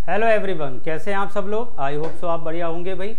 Hello everyone, कैसे हैं आप सब लोग। आई होप सो आप बढ़िया होंगे भाई,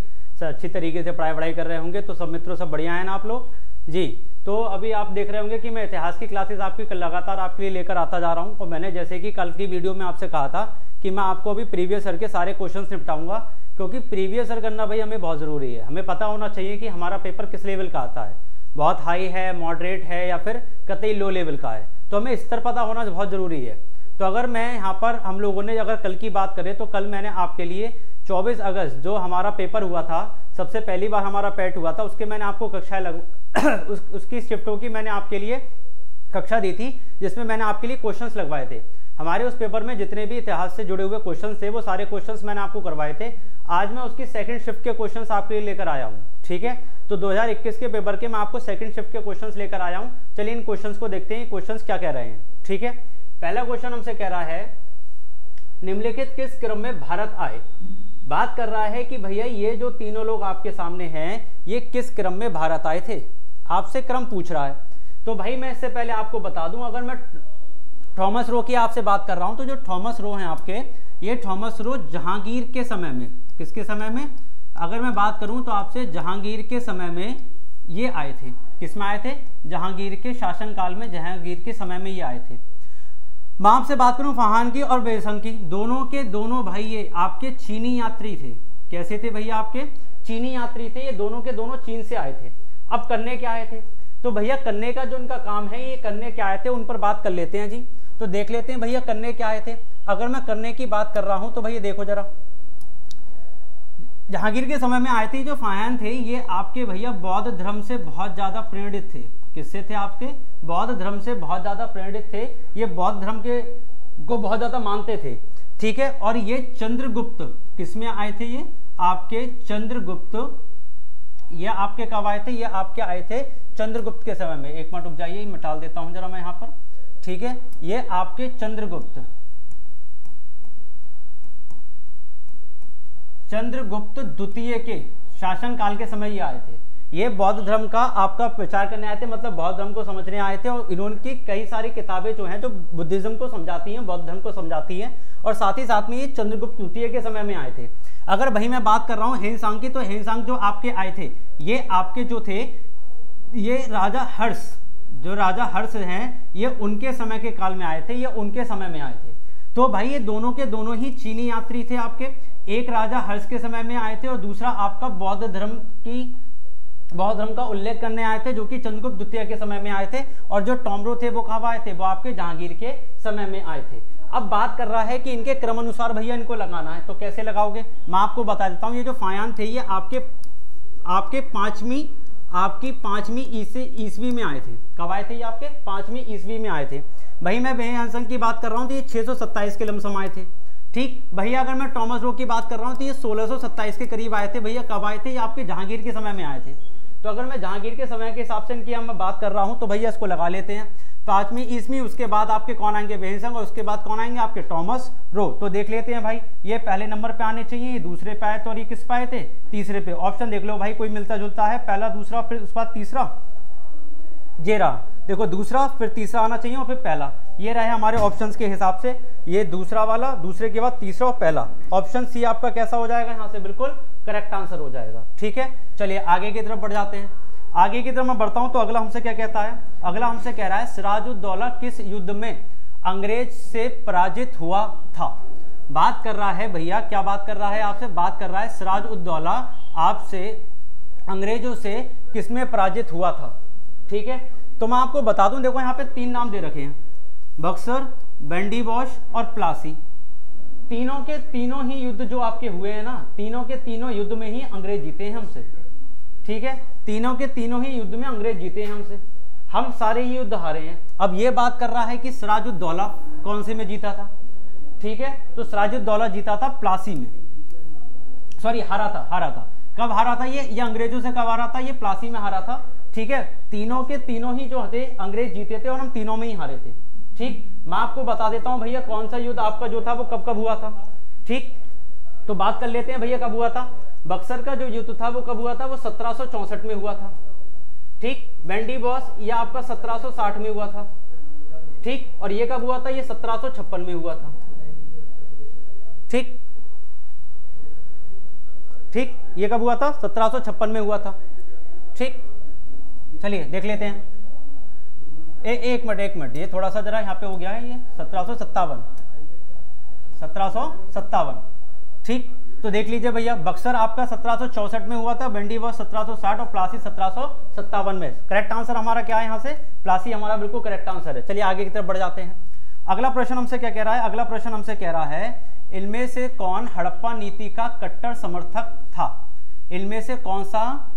अच्छी तरीके से पढ़ाई कर रहे होंगे। तो सब मित्रों सब बढ़िया हैं ना आप लोग जी। तो अभी आप देख रहे होंगे कि मैं इतिहास की क्लासेस आपकी लगातार आपके लिए लेकर आता जा रहा हूं। और मैंने जैसे कि कल की वीडियो में आपसे कहा था कि मैं आपको अभी प्रीवियस ईयर के सारे क्वेश्चन निपटाऊंगा, क्योंकि प्रीवियस ईयर करना भाई हमें बहुत ज़रूरी है। हमें पता होना चाहिए कि हमारा पेपर किस लेवल का आता है, बहुत हाई है, मॉडरेट है या फिर कतई लो लेवल का है। तो हमें स्तर पता होना बहुत ज़रूरी है। तो अगर मैं यहाँ पर हम लोगों ने अगर कल की बात करें तो कल मैंने आपके लिए 24 अगस्त जो हमारा पेपर हुआ था, सबसे पहली बार हमारा पैट हुआ था, उसके मैंने आपको कक्षाएं उसकी शिफ्टों की मैंने आपके लिए कक्षा दी थी, जिसमें मैंने आपके लिए क्वेश्चंस लगवाए थे। हमारे उस पेपर में जितने भी इतिहास से जुड़े हुए क्वेश्चंस थे वो सारे क्वेश्चंस मैंने आपको करवाए थे। आज मैं उसकी सेकंड शिफ्ट के क्वेश्चंस आपके लिए लेकर आया हूँ, ठीक है। तो 2021 के पेपर के मैं आपको सेकंड शिफ्ट के क्वेश्चंस लेकर आया हूँ। चलिए इन क्वेश्चंस को देखते हैं, क्वेश्चंस क्या कह रहे हैं, ठीक है। पहला क्वेश्चन हमसे कह रहा है निम्नलिखित किस क्रम में भारत आए। बात कर रहा है कि भैया ये जो तीनों लोग आपके सामने हैं ये किस क्रम में भारत आए थे, आपसे क्रम पूछ रहा है। तो भाई मैं इससे पहले आपको बता दूं, अगर मैं थॉमस रो की आपसे बात कर रहा हूं तो जो थॉमस रो हैं आपके, ये थॉमस रो जहांगीर के समय में, किसके समय में, अगर मैं बात करूं तो आपसे जहांगीर के समय में ये आए थे। किस में आए थे? जहांगीर के शासनकाल में, जहांगीर के समय में ये आए थे। मैं आपसे बात करूं फहान की और बेसन की, दोनों के दोनों भाई ये आपके चीनी यात्री थे। कैसे थे भैया? आपके चीनी यात्री थे, ये दोनों के दोनों चीन से आए थे। अब करने क्या आए थे? तो भैया करने का जो उनका काम है, ये करने क्या आए थे उन पर बात कर लेते हैं जी। तो देख लेते हैं भैया करने क्या आए थे। अगर मैं करने की बात कर रहा हूं तो भैया देखो जरा, जहांगीर के समय में आए थे जो फाहान थे, ये आपके भैया बौद्ध धर्म से बहुत ज्यादा प्रेरित थे। किससे थे? आपके बौद्ध धर्म से बहुत ज्यादा प्रेरित थे। ये बौद्ध धर्म के को बहुत ज्यादा मानते थे, ठीक है। और ये चंद्रगुप्त किसमें आए थे? ये आपके चंद्रगुप्त, ये आपके कब आए थे? ये आपके आए थे चंद्रगुप्त के समय में। एक मिनट रुक जाइए, मिटा देता हूं जरा मैं यहाँ पर, ठीक है। ये आपके चंद्रगुप्त द्वितीय के शासनकाल के समय ये आए थे। ये बौद्ध धर्म का आपका प्रचार करने आए थे, मतलब बौद्ध धर्म को समझने आए थे। और इन्होंने कई सारी किताबें जो हैं जो बुद्धिज्म को समझाती हैं, बौद्ध धर्म को समझाती हैं। और साथ ही साथ में ये चंद्रगुप्त द्वितीय के समय में आए थे। अगर भाई मैं बात कर रहा हूँ हेनसांग की, तो हेनसांग जो आपके आए थे, ये आपके जो थे, ये राजा हर्ष, जो राजा हर्ष हैं, ये उनके समय के काल में आए थे, ये उनके समय में आए थे। तो भाई ये दोनों के दोनों ही चीनी यात्री थे आपके। एक राजा हर्ष के समय में आए थे और दूसरा आपका बौद्ध धर्म का उल्लेख करने आए थे, जो कि चंद्रगुप्त द्वितीय के समय में आए थे। और जो टॉमरो थे वो कब आए थे? वो आपके जहांगीर के समय में आए थे। अब बात कर रहा है कि इनके क्रम अनुसार भैया इनको लगाना है, तो कैसे लगाओगे मैं आपको बता देता हूँ। ये जो फायान थे ये आपके पांचवीं ईस्वी में आए थे। कब आए थे? ये आपके 5वीं ईस्वी में आए थे। भाई मैं बेहंसंग की बात कर रहा हूँ तो ये 627 के लमसम आए थे, ठीक। भैया अगर मैं टॉमस रो की बात कर रहा हूँ तो ये 1627 के करीब आए थे। भैया कब आए थे? ये आपके जहांगीर के समय में आए थे। तो अगर मैं जहांगीर के समय के हिसाब से इनकी मैं बात कर रहा हूँ तो भैया इसको लगा लेते हैं। 5वीं ईस्वी, उसके बाद आपके कौन आएंगे? बेहंसंग, और उसके बाद कौन आएंगे? आपके टॉमस रो। तो देख लेते हैं भाई, ये पहले नंबर पे आने चाहिए, ये दूसरे पे आए थे, और ये किस पे आए थे? तीसरे पे। ऑप्शन देख लो भाई, कोई मिलता जुलता है, पहला दूसरा फिर उसके बाद तीसरा, ये रहा। देखो दूसरा फिर तीसरा आना चाहिए और फिर पहला, ये रहे हमारे ऑप्शंस के हिसाब से। ये दूसरा वाला, दूसरे के बाद तीसरा और पहला। ऑप्शन सी आपका कैसा हो जाएगा? यहाँ से बिल्कुल करेक्ट आंसर हो जाएगा, ठीक है। चलिए आगे की तरफ बढ़ जाते हैं। आगे की तरफ मैं बढ़ता हूं तो अगला हमसे क्या कहता है? अगला हमसे कह रहा है सिराजुद्दौला किस युद्ध में अंग्रेज से पराजित हुआ था। बात कर रहा है भैया, क्या बात कर रहा है आपसे? बात कर रहा है सिराजुद्दौला आपसे अंग्रेजों से किसमें पराजित हुआ था, ठीक है। तो मैं आपको बता दूं, देखो यहाँ पे 3 नाम दे रखे हैं, बक्सर, बैंडीबॉश और प्लासी। तीनों के तीनों ही युद्ध जो आपके हुए हैं ना, तीनों के तीनों युद्ध में ही अंग्रेज जीते हैं हमसे, ठीक है। तीनों के तीनों ही युद्ध में अंग्रेज जीते हैं हमसे, हम सारे ही युद्ध हारे हैं। अब ये बात कर रहा है कि सिराजुद्दौला कौन से में जीता था, ठीक है। तो सिराजुद्दौला जीता था प्लासी में, सॉरी हारा था। कब हारा था? ये अंग्रेजों से कब हारा था? ये प्लासी में हारा था, ठीक है। तीनों के तीनों ही जो थे अंग्रेज जीते थे और हम तीनों में ही हारे थे, ठीक। मैं आपको बता देता हूं भैया कौन सा युद्ध आपका जो था वो कब कब हुआ था, ठीक। तो बात कर लेते हैं भैया कब हुआ था। बक्सर का जो युद्ध था वो कब हुआ था? वो 1764 में हुआ था, ठीक। बैंडीबॉस यह आपका 1760 में हुआ था, ठीक। और ये कब हुआ था? ये 1756 में हुआ था, ठीक। ठीक, ये कब हुआ था? 1756 में हुआ था। ठीक, चलिए देख लेते हैं। एक मिनट, ये थोड़ा सा जरा यहाँ पे हो गया है, ये 1757। ठीक, तो देख लीजिए भैया, बक्सर आपका 1764 में हुआ था, बंडी वॉज 1760 और प्लासी 1757 में। करेक्ट आंसर हमारा क्या है यहाँ से? प्लासी हमारा बिल्कुल करेक्ट आंसर है। चलिए आगे की तरफ बढ़ जाते हैं। अगला प्रश्न हमसे क्या कह रहा है? अगला प्रश्न हमसे कह रहा है, इनमें से कौन हड़प्पा नीति का कट्टर समर्थक था? इनमें से कौन सा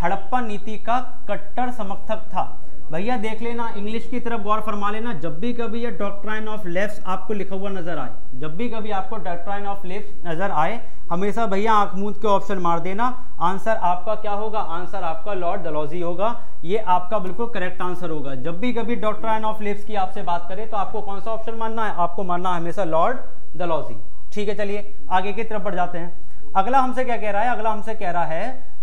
हड़प्पा नीति का कट्टर समर्थक था? भैया देख लेना, इंग्लिश की तरफ गौर फरमा लेना। जब भी कभी ये डॉक्ट्राइन ऑफ लेफ्ट आपको लिखा हुआ नजर आए, जब भी कभी आपको डॉक्ट्राइन ऑफ लेफ्ट नजर आए, हमेशा भैया आंख मूंद के ऑप्शन मार देना। आंसर आपका क्या होगा? आंसर आपका लॉर्ड डलहौजी होगा। ये आपका बिल्कुल करेक्ट आंसर होगा। जब भी कभी डॉक्ट्राइन ऑफ लेफ्ट की आपसे बात करें तो आपको कौन सा ऑप्शन मानना है? आपको मानना है हमेशा लॉर्ड डलहौजी। ठीक है, चलिए आगे की तरफ बढ़ जाते हैं। अगला हमसे क्या कह रहा है? अगला हमसे कह रहा है,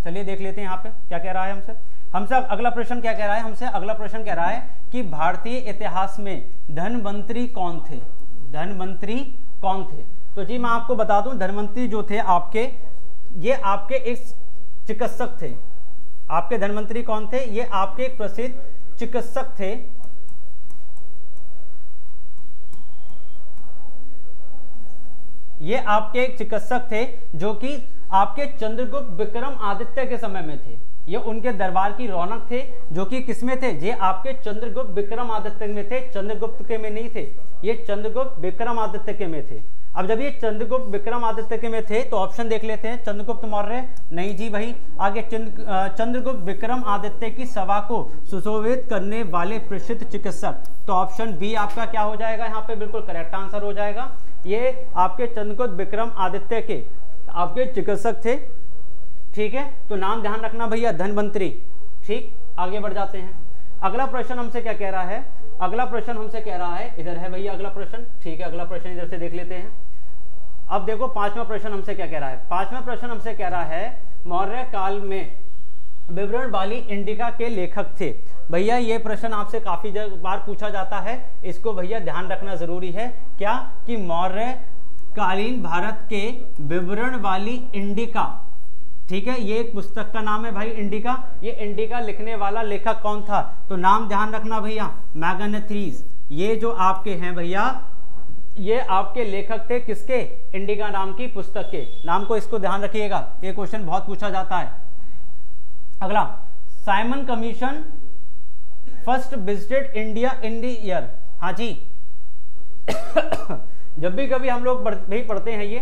चलिए देख लेते हैं यहाँ पे क्या कह रहा है हमसे अगला प्रश्न क्या कह रहा है? हमसे अगला प्रश्न कह रहा है कि भारतीय इतिहास में धनवंतरी कौन थे? धनवंतरी कौन थे? तो जी मैं आपको बता दूं, धनवंतरी जो थे आपके, ये आपके एक चिकित्सक थे। आपके धनवंतरी कौन थे? ये आपके एक प्रसिद्ध चिकित्सक थे। ये आपके एक चिकित्सक थे जो कि आपके चंद्रगुप्त विक्रम आदित्य के समय में थे। ये उनके दरबार की रौनक थे, जो कि किसमें थे? ये आपके चंद्रगुप्त विक्रम आदित्य में थे, चंद्रगुप्त के में नहीं थे, ये चंद्रगुप्त विक्रम आदित्य के में थे। अब जब ये चंद्रगुप्त विक्रम आदित्य के में थे तो ऑप्शन देख लेते हैं। चंद्रगुप्त मौर्य नहीं जी भाई। आगे चंद्रगुप्त विक्रम आदित्य की सभा को सुशोभित करने वाले प्रसिद्ध चिकित्सक, तो ऑप्शन बी आपका क्या हो जाएगा? यहाँ पे बिल्कुल करेक्ट आंसर हो जाएगा। ये आपके चंद्रगुप्त विक्रम आदित्य के आपके चिकित्सक थे। ठीक है, तो नाम ध्यान रखना भैया, धनवंतरी। ठीक, आगे बढ़ जाते हैं। अगला प्रश्न हमसे क्या कह रहा है? अगला प्रश्न हमसे कह रहा है, इधर है भैया अगला प्रश्न। ठीक है, अगला प्रश्न इधर से देख लेते हैं। अब देखो पांचवा प्रश्न हमसे क्या कह रहा है? पांचवा प्रश्न हमसे कह रहा है, मौर्य काल में विवरण वाली इंडिका के लेखक थे। भैया ये प्रश्न आपसे काफी बार पूछा जाता है, इसको भैया ध्यान रखना जरूरी है। क्या कि मौर्य कालीन भारत के विवरण वाली इंडिका, ठीक है, ये एक पुस्तक का नाम है भाई इंडिका। ये इंडिका लिखने वाला लेखक कौन था? तो नाम ध्यान रखना भैया, मैगनेथ्रीज। ये जो आपके हैं भैया, ये आपके लेखक थे किसके? इंडिका नाम की पुस्तक के। नाम को इसको ध्यान रखिएगा, ये क्वेश्चन बहुत पूछा जाता है। अगला, Simon commission first visited India in the year. हाँ जी जब भी कभी हम लोग भी पढ़ते हैं ये,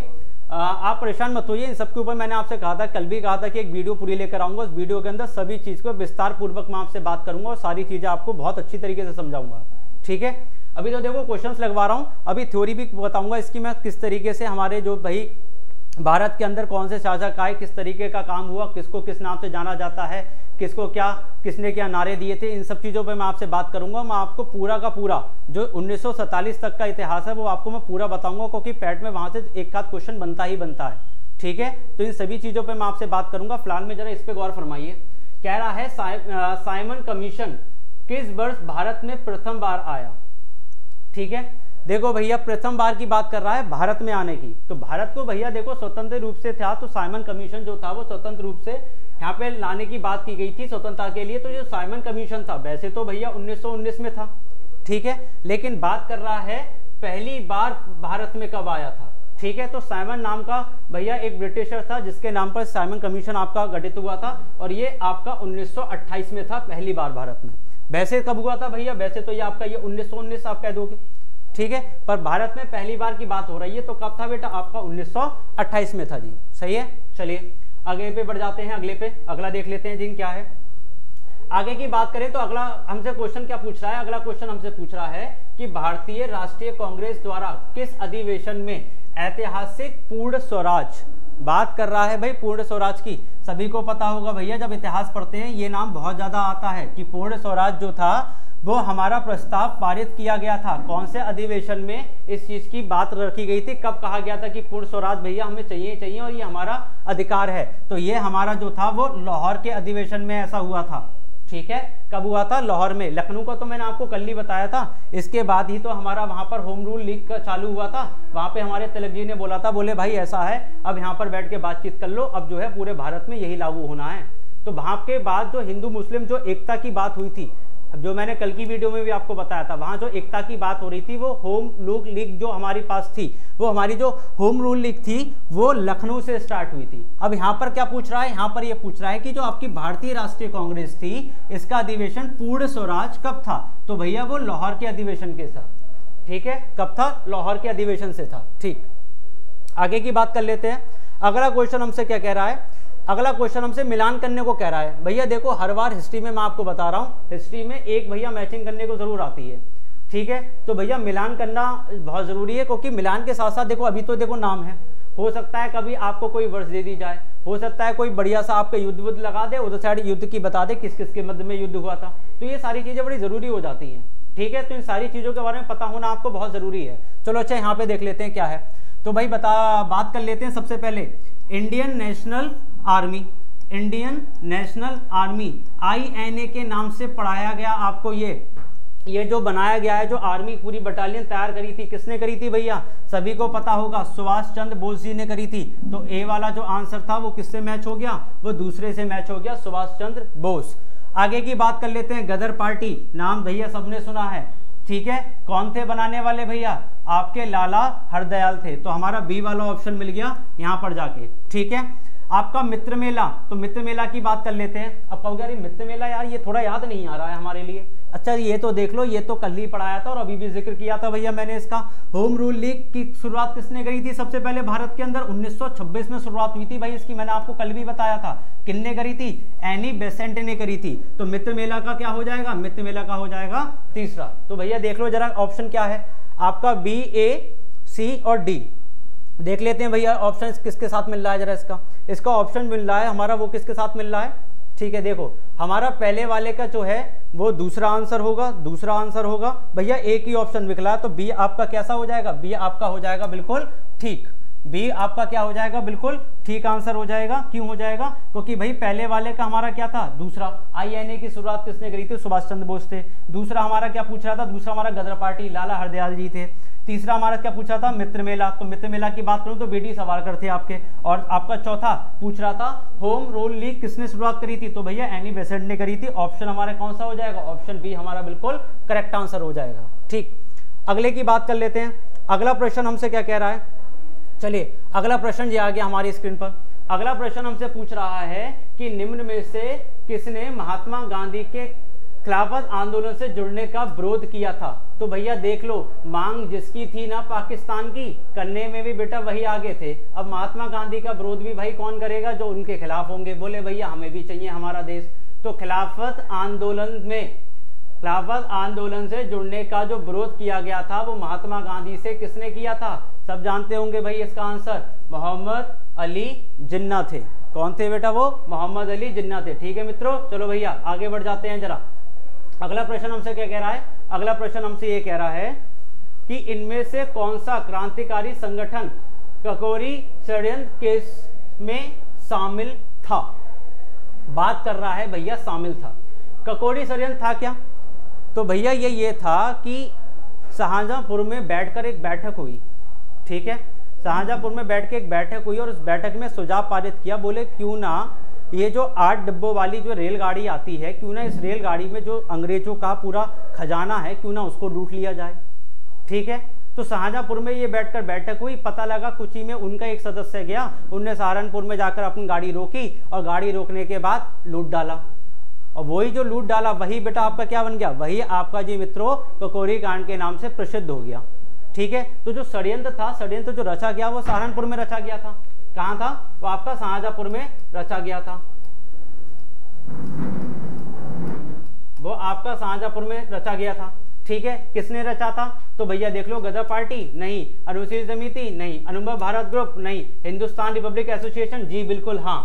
आप परेशान मत होइए। इन सबके ऊपर मैंने आपसे कहा था, कल भी कहा था कि एक वीडियो पूरी लेकर आऊंगा। उस वीडियो के अंदर सभी चीज को विस्तार पूर्वक मैं आपसे बात करूंगा और सारी चीजें आपको बहुत अच्छी तरीके से समझाऊंगा। ठीक है, अभी तो देखो क्वेश्चंस लगवा रहा हूं, अभी थ्योरी भी बताऊंगा इसकी मैं, किस तरीके से हमारे जो भाई भारत के अंदर कौन से शासक आए, किस तरीके का काम हुआ, किसको किस नाम से जाना जाता है, किसको क्या, किसने क्या नारे दिए थे, इन सब चीज़ों पे मैं आपसे बात करूंगा। मैं आपको पूरा का पूरा जो 1947 तक का इतिहास है वो आपको मैं पूरा बताऊंगा, क्योंकि पैट में वहां से एक आध क्वेश्चन बनता ही बनता है। ठीक है, तो इन सभी चीज़ों पे मैं आपसे बात करूंगा। फिलहाल में जरा इस पे गौर फरमाइए। कह रहा है साइमन कमीशन किस वर्ष भारत में प्रथम बार आया? ठीक है, देखो भैया प्रथम बार की बात कर रहा है भारत में आने की। तो भारत को भैया देखो स्वतंत्र रूप से था, तो साइमन कमीशन जो था वो स्वतंत्र रूप से यहाँ पे लाने की बात की गई थी स्वतंत्रता के लिए। तो जो साइमन कमीशन था वैसे तो भैया 1919 में था, ठीक है, लेकिन बात कर रहा है पहली बार भारत में कब आया था। ठीक है, तो साइमन नाम का भैया एक ब्रिटिशर था जिसके नाम पर साइमन कमीशन आपका गठित हुआ था, और ये आपका 1928 में था पहली बार भारत में। वैसे कब हुआ था भैया? वैसे तो ये आपका ये 1919 आप कह दोगे, ठीक है, पर भारत में पहली बार की बात हो रही है, तो कब था बेटा? आपका 1928 में था जी। सही है, चलिए आगे पे बढ़ जाते हैं। अगले पे अगला देख लेते हैं जी क्या है। आगे की बात करें तो अगला हमसे क्वेश्चन क्या पूछ रहा है? अगला क्वेश्चन हमसे पूछ रहा है कि भारतीय राष्ट्रीय कांग्रेस द्वारा किस अधिवेशन में ऐतिहासिक पूर्ण स्वराज, बात कर रहा है भाई पूर्ण स्वराज की। सभी को पता होगा भैया, जब इतिहास पढ़ते हैं ये नाम बहुत ज्यादा आता है कि पूर्ण स्वराज जो था वो हमारा प्रस्ताव पारित किया गया था। कौन से अधिवेशन में इस चीज की बात रखी गई थी? कब कहा गया था कि पूर्ण स्वराज भैया हमें चाहिए चाहिए और ये हमारा अधिकार है? तो ये हमारा जो था वो लाहौर के अधिवेशन में ऐसा हुआ था। ठीक है, कब हुआ था? लाहौर में। लखनऊ का तो मैंने आपको कल ही बताया था, इसके बाद ही तो हमारा वहां पर होम रूल लीग का चालू हुआ था। वहां पे हमारे तिलक जी ने बोला था, बोले भाई ऐसा है, अब यहाँ पर बैठ के बातचीत कर लो, अब जो है पूरे भारत में यही लागू होना है। तो वहां के बाद जो हिंदू मुस्लिम जो एकता की बात हुई थी, जो मैंने कल की वीडियो में भी आपको बताया था, वहां जो एकता की बात हो रही थी वो होम रूल लीग जो हमारे पास थी, वो हमारी जो होम रूल लीग थी वो लखनऊ से स्टार्ट हुई थी। अब यहाँ पर क्या पूछ रहा है? यहाँ पर ये पूछ रहा है कि जो आपकी भारतीय राष्ट्रीय कांग्रेस थी, इसका अधिवेशन पूर्ण स्वराज कब था? तो भैया वो लाहौर के अधिवेशन के साथ, ठीक है, कब था? लाहौर के अधिवेशन से था। ठीक, आगे की बात कर लेते हैं। अगला क्वेश्चन हमसे क्या कह रहा है? अगला क्वेश्चन हमसे मिलान करने को कह रहा है। भैया देखो, हर बार हिस्ट्री में मैं आपको बता रहा हूँ, हिस्ट्री में एक भैया मैचिंग करने को जरूर आती है, ठीक है। तो भैया मिलान करना बहुत जरूरी है, क्योंकि मिलान के साथ साथ देखो अभी तो देखो नाम है, हो सकता है कभी आपको कोई वर्ष दे दी जाए, हो सकता है कोई बढ़िया सा आपका युद्ध लगा दे, उधर साइड युद्ध की बता दे किस किस के मध्य में युद्ध हुआ था। तो ये सारी चीजें बड़ी जरूरी हो जाती हैं, ठीक है। तो इन सारी चीजों के बारे में पता होना आपको बहुत जरूरी है। चलो अच्छा, यहाँ पे देख लेते हैं क्या है। तो भाई बात कर लेते हैं सबसे पहले Indian national army. Indian national army INA के नाम से पढ़ाया गया आपको। ये जो बनाया गया है, जो आर्मी पूरी बटालियन तैयार करी थी, किसने करी थी भैया? सभी को पता होगा, सुभाष चंद्र बोस जी ने करी थी। तो ए वाला जो आंसर था वो किससे मैच हो गया? वो दूसरे से मैच हो गया, सुभाष चंद्र बोस। आगे की बात कर लेते हैं। गदर पार्टी नाम भैया सबने सुना है, ठीक है। कौन थे बनाने वाले भैया? आपके लाला हरदयाल थे। तो हमारा बी वाला ऑप्शन मिल गया यहाँ पर जाके, ठीक है। आपका मित्र मेला, तो मित्र मेला की बात कर लेते हैं। अब कहोगे अरे मित्र मेला यार ये थोड़ा याद नहीं आ रहा है हमारे लिए। अच्छा ये तो देख लो, ये तो कल ही पढ़ाया था और अभी भी जिक्र किया था भैया मैंने इसका। होम रूल लीग की शुरुआत किसने करी थी सबसे पहले भारत के अंदर? 1926 में शुरुआत हुई थी भाई इसकी, मैंने आपको कल भी बताया था। किसने करी थी? एनी बेसेंट ने करी थी। तो मित्र मेला का क्या हो जाएगा? मित्र मेला का हो जाएगा तीसरा। तो भैया देख लो जरा ऑप्शन क्या है आपका, B, A, C और D। देख लेते हैं भैया ऑप्शन किसके साथ मिल रहा है जरा। इसका ऑप्शन मिल रहा है हमारा, वो किसके साथ मिल रहा है? ठीक है, देखो हमारा पहले वाले का जो है वो दूसरा आंसर होगा, दूसरा आंसर होगा भैया। एक ही ऑप्शन निकला है, तो बी आपका कैसा हो जाएगा? बी आपका हो जाएगा बिल्कुल ठीक। बी आपका क्या हो जाएगा? बिल्कुल ठीक आंसर हो जाएगा। क्यों हो जाएगा? क्योंकि भाई पहले वाले का हमारा क्या था? दूसरा। INA की शुरुआत किसने करी थी? सुभाष चंद्र बोस थे। दूसरा हमारा क्या पूछ रहा था? दूसरा हमारा गदर पार्टी लाला हरदयाल जी थे। तीसरा हमारा क्या पूछा था? मित्र मेला। तो मित्र मेला की बात करूं तो BD सावरकर थे आपके। और आपका चौथा पूछ रहा था होम रूल लीग किसने शुरुआत करी थी? तो भैया एनी बेसेंट ने करी थी। ऑप्शन हमारा कौन सा हो जाएगा? ऑप्शन बी हमारा बिल्कुल करेक्ट आंसर हो जाएगा। ठीक, अगले की बात कर लेते हैं। अगला प्रश्न हमसे क्या कह रहा है? चलिए अगला प्रश्न ये आ गया हमारी स्क्रीन पर। अगला प्रश्न हमसे पूछ रहा है कि निम्न में से किसने महात्मा गांधी के खिलाफत आंदोलन से जुड़ने का विरोध किया था? तो भैया देख लो, मांग जिसकी थी ना पाकिस्तान की, करने में भी बेटा वही आगे थे। अब महात्मा गांधी का विरोध भी भाई कौन करेगा? जो उनके खिलाफ होंगे। बोले भैया हमें भी चाहिए हमारा देश। तो खिलाफत आंदोलन से जुड़ने का जो विरोध किया गया था वो महात्मा गांधी से किसने किया था? सब जानते होंगे भाई इसका आंसर, मोहम्मद अली जिन्ना थे। कौन थे बेटा? वो मोहम्मद अली जिन्ना थे। ठीक है मित्रों, चलो भैया आगे बढ़ जाते हैं जरा। अगला प्रश्न हमसे क्या कह रहा है? अगला प्रश्न हमसे ये कह रहा है कि इनमें से कौन सा क्रांतिकारी संगठन ककोरी षड्यंत्र केस में शामिल था? बात कर रहा है भैया शामिल था। ककोरी षड्यंत्र था क्या? तो भैया ये था कि शाहजहांपुर में बैठकर एक बैठक हुई, ठीक है। शाहजहांपुर में बैठ के एक बैठक हुई और उस बैठक में सुझाव पारित किया, बोले क्यों ना ये जो 8 डिब्बों वाली जो रेलगाड़ी आती है, क्यों ना इस रेलगाड़ी में जो अंग्रेजों का पूरा खजाना है क्यों ना उसको लूट लिया जाए, ठीक है। तो शाहजहांपुर में ये बैठकर बैठक हुई। पता लगा कुछ ही में उनका एक सदस्य गया, उनने सहारनपुर में जाकर अपनी गाड़ी रोकी और गाड़ी रोकने के बाद लूट डाला। और वही जो लूट डाला वही बेटा आपका क्या बन गया? वही आपका जी मित्रों ककोरी कांड के नाम से प्रसिद्ध हो गया, ठीक है। तो जो षड्यंत्र था, षड्यंत्र जो रचा गया वो सहारनपुर में रचा गया था। कहां था? वो आपका शाहजहांपुर में रचा गया था। वो आपका शाहजहांपुर में रचा गया था, ठीक है। किसने रचा था? तो भैया देख लो, गदर पार्टी नहीं, अनुसूचित समिति नहीं, अनुभव भारत ग्रुप नहीं, हिंदुस्तान रिपब्लिक एसोसिएशन, जी बिल्कुल हाँ,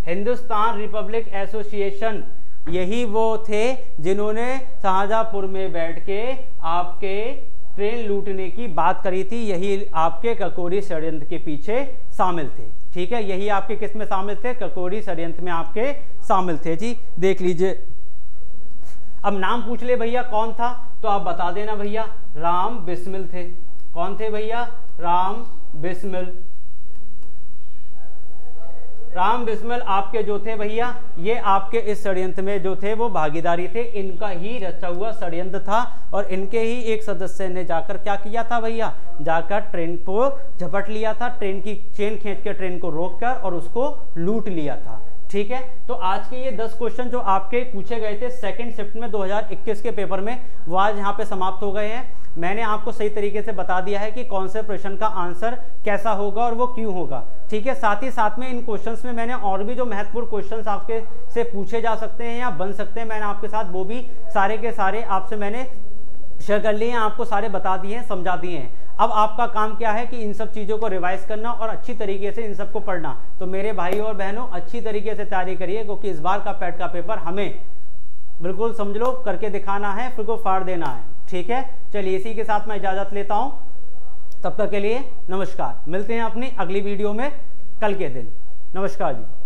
हिंदुस्तान रिपब्लिक एसोसिएशन। यही वो थे जिन्होंने शाहजहांपुर में बैठ के आपके ट्रेन लूटने की बात करी थी। यही आपके ककोरी षड्यंत्र के पीछे शामिल थे, ठीक है। यही आपके किस में शामिल थे? ककोरी षड्यंत्र में आपके शामिल थे जी। देख लीजिए अब नाम पूछ ले भैया कौन था, तो आप बता देना भैया राम बिस्मिल थे। कौन थे भैया? राम बिस्मिल। राम बिस्मिल आपके जो थे भैया, ये आपके इस षड्यंत्र में जो थे वो भागीदारी थे, इनका ही रचा हुआ षड्यंत्र था और इनके ही एक सदस्य ने जाकर क्या किया था भैया, जाकर ट्रेन को झपट लिया था, ट्रेन की चेन खींच के ट्रेन को रोककर और उसको लूट लिया था। ठीक है, तो आज के ये 10 क्वेश्चन जो आपके पूछे गए थे सेकंड शिफ्ट में 2021 के पेपर में, वो आज यहाँ पे समाप्त हो गए हैं। मैंने आपको सही तरीके से बता दिया है कि कौन से प्रश्न का आंसर कैसा होगा और वो क्यों होगा। ठीक है, साथ ही साथ में इन क्वेश्चंस में मैंने और भी जो महत्वपूर्ण क्वेश्चंस आपके से पूछे जा सकते हैं या बन सकते हैं, मैंने आपके साथ वो भी सारे के सारे आपसे मैंने शेयर कर लिए हैं, आपको सारे बता दिए हैं, समझा दिए हैं। अब आपका काम क्या है कि इन सब चीज़ों को रिवाइज करना और अच्छी तरीके से इन सबको पढ़ना। तो मेरे भाई और बहनों अच्छी तरीके से तैयारी करिए, क्योंकि इस बार का पैट का पेपर हमें बिल्कुल समझ लो करके दिखाना है, फिर को फाड़ देना है। ठीक है, चलिए इसी के साथ मैं इजाज़त लेता हूँ, तब तक के लिए नमस्कार। मिलते हैं अपनी अगली वीडियो में कल के दिन। नमस्कार जी।